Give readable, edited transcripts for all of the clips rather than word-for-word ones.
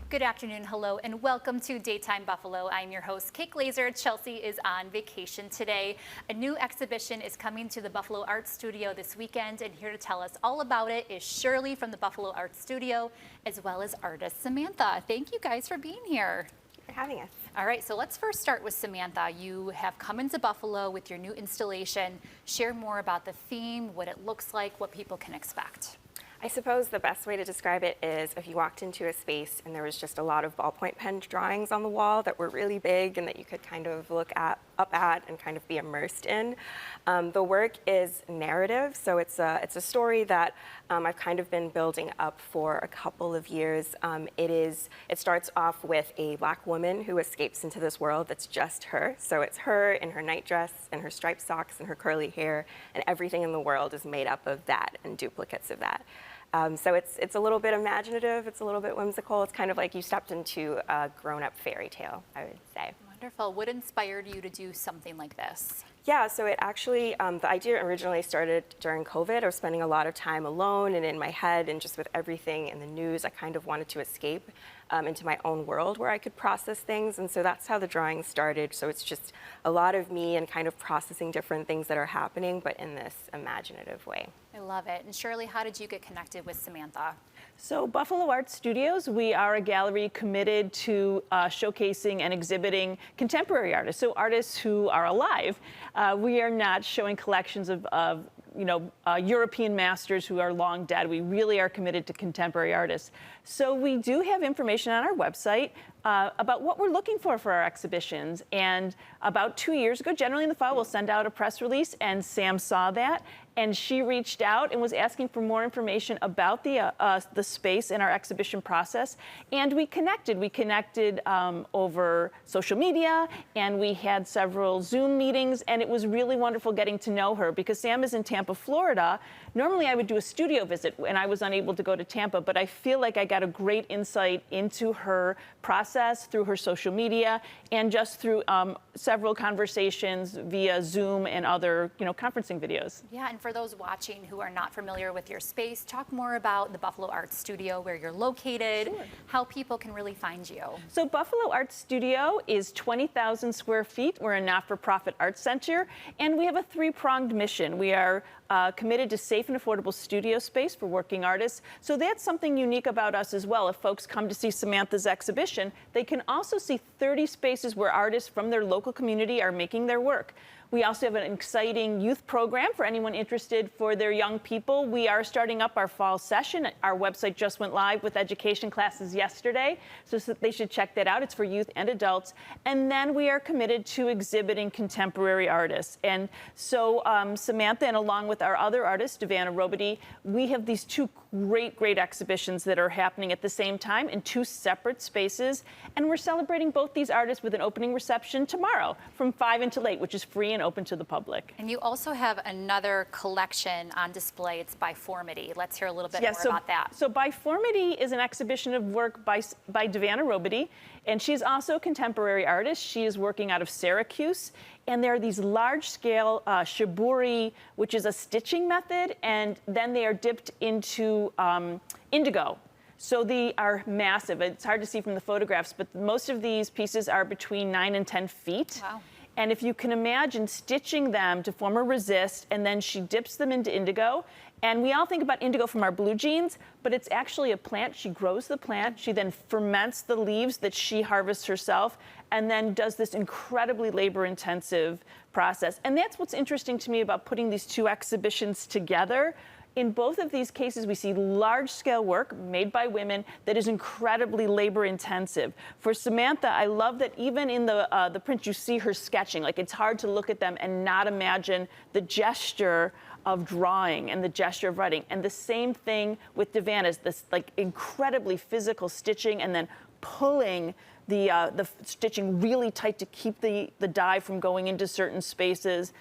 Good afternoon, hello, and welcome to Daytime Buffalo. I'm your host, Kate Glazer. Chelsea is on vacation today. A new exhibition is coming to the Buffalo Art Studio this weekend, and here to tell us all about it is Shirley from the Buffalo Art Studio, as well as artist Samantha. Thank you guys for being here. For having us. All right, so let's first start with Samantha. You have come into Buffalo with your new installation. Share more about the theme, what it looks like, what people can expect. I suppose the best way to describe it is if you walked into a space and there was just a lot of ballpoint pen drawings on the wall that were really big and that you could kind of look up at and kind of be immersed in. The work is narrative, so it's a story that I've kind of been building up for a couple of years. It starts off with a Black woman who escapes into this world that's just her. So it's her in her nightdress and her striped socks and her curly hair, and everything in the world is made up of that and duplicates of that. So it's a little bit imaginative, it's a little bit whimsical. It's kind of like you stepped into a grown-up fairy tale, I would say. Wonderful. What inspired you to do something like this? Yeah, so it actually, the idea originally started during COVID. I was spending a lot of time alone and in my head and just with everything in the news. I kind of wanted to escape into my own world where I could process things. And so that's how the drawing started. So it's just a lot of me and kind of processing different things that are happening, but in this imaginative way. I love it. And Shirley, how did you get connected with Samantha? So Buffalo Art Studios, we are a gallery committed to showcasing and exhibiting contemporary artists, so artists who are alive. We are not showing collections of European masters who are long dead. We really are committed to contemporary artists. So we do have information on our website about what we're looking for our exhibitions. And about 2 years ago, generally in the fall, we'll send out a press release, and Sam saw that. And she reached out and was asking for more information about the space in our exhibition process. And we connected. We connected over social media, and we had several Zoom meetings. And it was really wonderful getting to know her because Sam is in Tampa, Florida. Normally, I would do a studio visit, and I was unable to go to Tampa. But I feel like I got a great insight into her process through her social media and just through several conversations via Zoom and other, conferencing videos. Yeah, and for those watching who are not familiar with your space, talk more about the Buffalo Art Studio, where you're located, Sure. How people can really find you. So Buffalo Art Studio is 20,000 square feet. We're a not-for-profit art center, and we have a three-pronged mission. We are committed to safe and affordable studio space for working artists. So that's something unique about us as well. If folks come to see Samantha's exhibition, they can also see 30 spaces where artists from their local community are making their work. We also have an exciting youth program for anyone interested for their young people. We are starting up our fall session. Our website just went live with education classes yesterday, so they should check that out. It's for youth and adults. And then we are committed to exhibiting contemporary artists. And so Samantha, and along with our other artist, Davana Robity, we have these two great exhibitions that are happening at the same time in two separate spaces. And we're celebrating both these artists with an opening reception tomorrow from 5 until 8, which is free and open to the public. And you also have another collection on display. It's Biformity. Let's hear a little bit more about that. So Biformity is an exhibition of work by Davana Robity, and she's also a contemporary artist. She is working out of Syracuse, and there are these large-scale shibori, which is a stitching method, and then they are dipped into indigo. So they are massive. It's hard to see from the photographs, but most of these pieces are between 9 and 10 feet. Wow. And if you can imagine stitching them to form a resist, and then she dips them into indigo. And we all think about indigo from our blue jeans, but it's actually a plant. She grows the plant. She then ferments the leaves that she harvests herself, and then does this incredibly labor-intensive process. And that's what's interesting to me about putting these two exhibitions together. In both of these cases, we see large-scale work made by women that is incredibly labor-intensive. For Samantha, I love that even in the print, you see her sketching. Like, it's hard to look at them and not imagine the gesture of drawing and the gesture of writing. And the same thing with Davana's, this like incredibly physical stitching and then pulling the stitching really tight to keep the dye from going into certain spaces.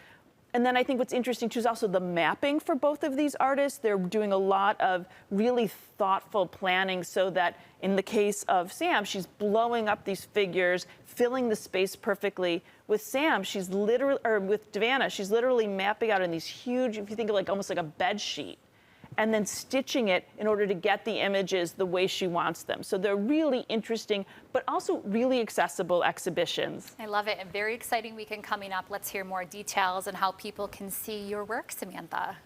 And then I think what's interesting too is also the mapping for both of these artists. They're doing a lot of really thoughtful planning so that in the case of Sam, she's blowing up these figures, filling the space perfectly. With Sam, she's literally, or with Davana, she's literally mapping out in these huge, if you think of like almost like a bed sheet. and then stitching it in order to get the images the way she wants them. So they're really interesting, but also really accessible exhibitions. I love it. A very exciting weekend coming up. Let's hear more details on how people can see your work, Samantha.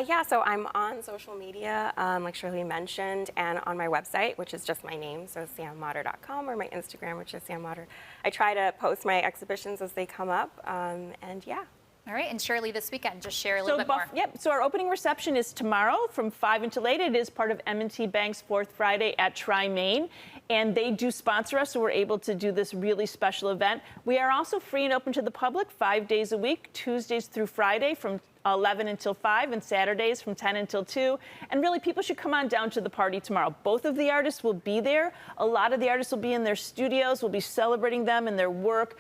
Yeah, so I'm on social media, like Shirley mentioned, and on my website, which is just my name, so sammotter.com, or my Instagram, which is sammotter. I try to post my exhibitions as they come up, and yeah. All right, and Shirley, this weekend, just share a little bit more. Yep, so our opening reception is tomorrow from 5 until 8. It is part of M&T Bank's 4th Friday at Tri-Main, and they do sponsor us, so we're able to do this really special event. We are also free and open to the public 5 days a week, Tuesdays through Friday from 11 until 5, and Saturdays from 10 until 2. And really, people should come on down to the party tomorrow. Both of the artists will be there. A lot of the artists will be in their studios. We'll be celebrating them and their work.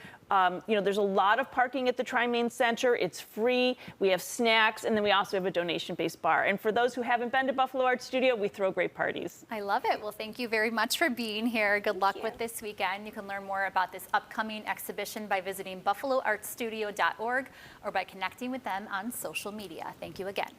There's a lot of parking at the Tri-Main Center. It's free. We have snacks, and then we also have a donation-based bar. And for those who haven't been to Buffalo Art Studio, we throw great parties. I love it. Well, thank you very much for being here. Good luck with this weekend. You can learn more about this upcoming exhibition by visiting buffaloartstudio.org or by connecting with them on social media. Thank you again.